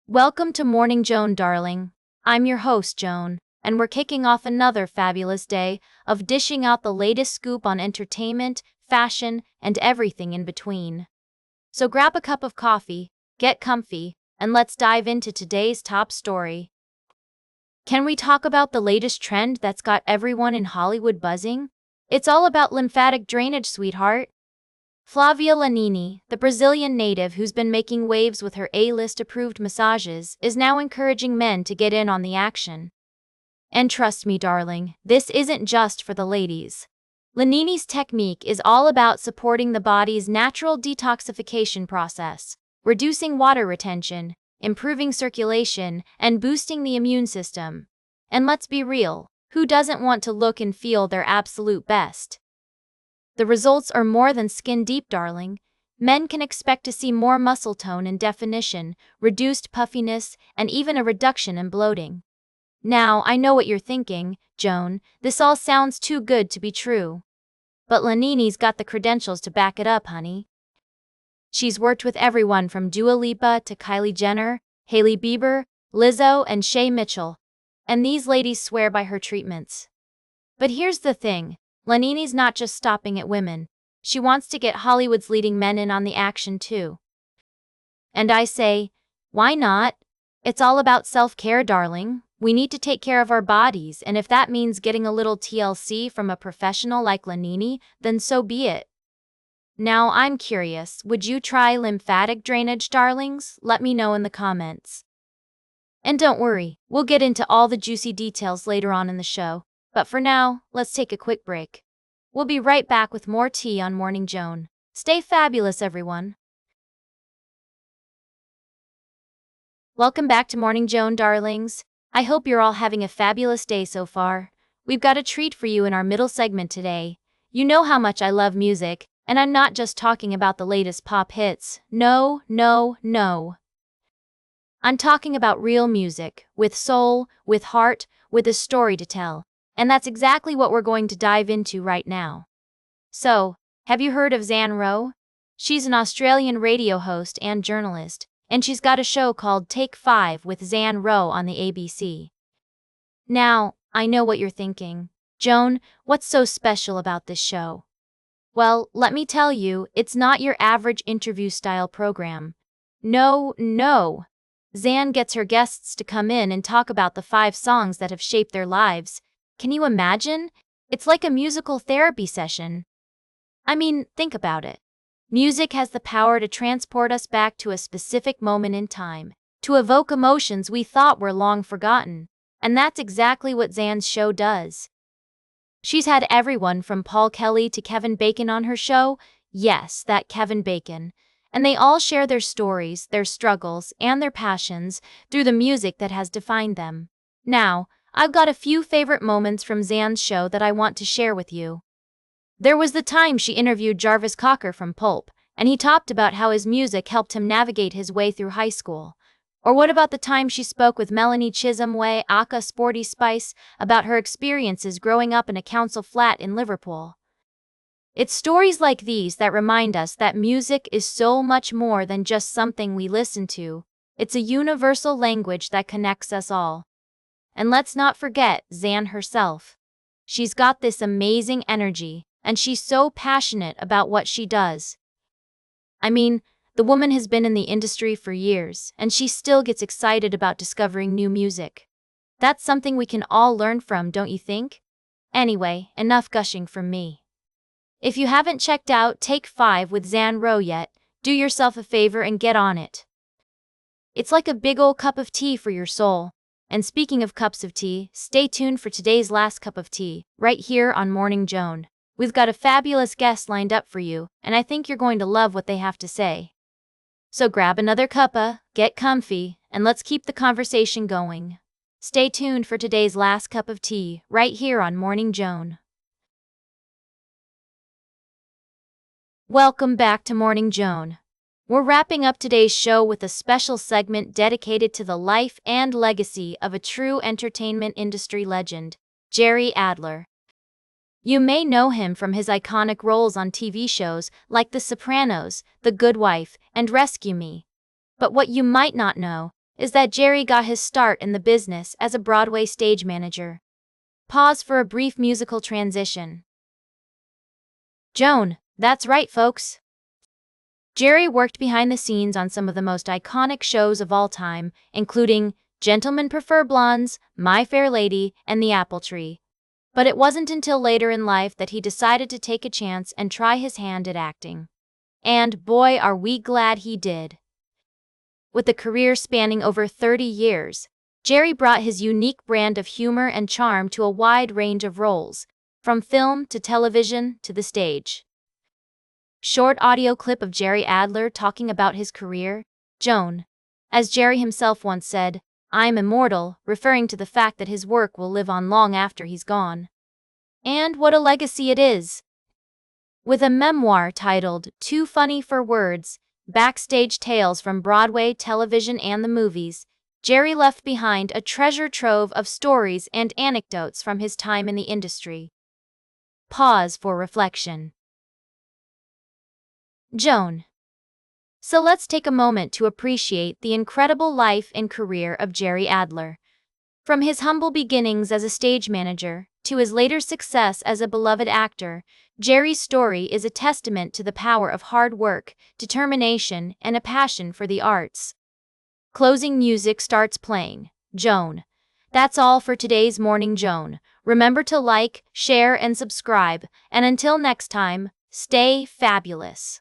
Welcome to Morning Joan, darling. I'm your host, Joan, and we're kicking off another fabulous day of dishing out the latest scoop on entertainment, fashion, and everything in between. So grab a cup of coffee, get comfy, and let's dive into today's top story. Can we talk about the latest trend that's got everyone in Hollywood buzzing? It's all about lymphatic drainage, sweetheart. Flavia Lanini, the Brazilian native who's been making waves with her A-list approved massages, is now encouraging men to get in on the action. And trust me, darling, this isn't just for the ladies. Lanini's technique is all about supporting the body's natural detoxification process, reducing water retention, improving circulation, and boosting the immune system. And let's be real, who doesn't want to look and feel their absolute best? The results are more than skin deep, darling. Men can expect to see more muscle tone and definition, reduced puffiness, and even a reduction in bloating. Now, I know what you're thinking, Joan, this all sounds too good to be true. But Lanini's got the credentials to back it up, honey. She's worked with everyone from Dua Lipa to Kylie Jenner, Hailey Bieber, Lizzo, and Shay Mitchell. And these ladies swear by her treatments. But here's the thing. Lanini's not just stopping at women. She wants to get Hollywood's leading men in on the action too. And I say, why not? It's all about self-care, darling. We need to take care of our bodies, and if that means getting a little TLC from a professional like Lanini, then so be it. Now I'm curious, would you try lymphatic drainage, darlings? Let me know in the comments. And don't worry, we'll get into all the juicy details later on in the show. But for now, let's take a quick break. We'll be right back with more tea on Morning Joan. Stay fabulous, everyone. Welcome back to Morning Joan, darlings. I hope you're all having a fabulous day so far. We've got a treat for you in our middle segment today. You know how much I love music, and I'm not just talking about the latest pop hits. No. I'm talking about real music, with soul, with heart, with a story to tell. And that's exactly what we're going to dive into right now. So, have you heard of Zan Rowe? She's an Australian radio host and journalist, and she's got a show called Take 5 with Zan Rowe on the ABC. Now, I know what you're thinking. Joan, what's so special about this show? Well, let me tell you, it's not your average interview-style program. No. Zan gets her guests to come in and talk about the 5 songs that have shaped their lives. Can you imagine? It's like a musical therapy session. I mean, think about it. Music has the power to transport us back to a specific moment in time, to evoke emotions we thought were long forgotten. And that's exactly what Zan's show does. She's had everyone from Paul Kelly to Kevin Bacon on her show. Yes, that Kevin Bacon. And they all share their stories, their struggles, and their passions through the music that has defined them. Now, I've got a few favorite moments from Zan's show that I want to share with you. There was the time she interviewed Jarvis Cocker from Pulp, and he talked about how his music helped him navigate his way through high school. Or what about the time she spoke with Melanie Chisholm-Way, aka Sporty Spice, about her experiences growing up in a council flat in Liverpool? It's stories like these that remind us that music is so much more than just something we listen to. It's a universal language that connects us all. And let's not forget Zan herself. She's got this amazing energy, and she's so passionate about what she does. I mean, the woman has been in the industry for years, and she still gets excited about discovering new music. That's something we can all learn from, don't you think? Anyway, enough gushing from me. If you haven't checked out Take 5 with Zan Rowe yet, do yourself a favor and get on it. It's like a big old cup of tea for your soul. And speaking of cups of tea, stay tuned for today's last cup of tea, right here on Morning Joan. We've got a fabulous guest lined up for you, and I think you're going to love what they have to say. So grab another cuppa, get comfy, and let's keep the conversation going. Stay tuned for today's last cup of tea, right here on Morning Joan. Welcome back to Morning Joan. We're wrapping up today's show with a special segment dedicated to the life and legacy of a true entertainment industry legend, Jerry Adler. You may know him from his iconic roles on TV shows like The Sopranos, The Good Wife, and Rescue Me. But what you might not know is that Jerry got his start in the business as a Broadway stage manager. Pause for a brief musical transition. Joan, that's right, folks. Jerry worked behind the scenes on some of the most iconic shows of all time, including Gentlemen Prefer Blondes, My Fair Lady, and The Apple Tree. But it wasn't until later in life that he decided to take a chance and try his hand at acting. And boy, are we glad he did. With a career spanning over 30 years, Jerry brought his unique brand of humor and charm to a wide range of roles, from film to television to the stage. Short audio clip of Jerry Adler talking about his career. Joan. As Jerry himself once said, "I'm immortal," referring to the fact that his work will live on long after he's gone. And what a legacy it is! With a memoir titled Too Funny for Words, Backstage Tales from Broadway, Television, and the Movies, Jerry left behind a treasure trove of stories and anecdotes from his time in the industry. Pause for reflection. Joan. So let's take a moment to appreciate the incredible life and career of Jerry Adler. From his humble beginnings as a stage manager to his later success as a beloved actor, Jerry's story is a testament to the power of hard work, determination, and a passion for the arts. Closing music starts playing. Joan. That's all for today's Morning Joan. Remember to like, share, and subscribe, and until next time, stay fabulous.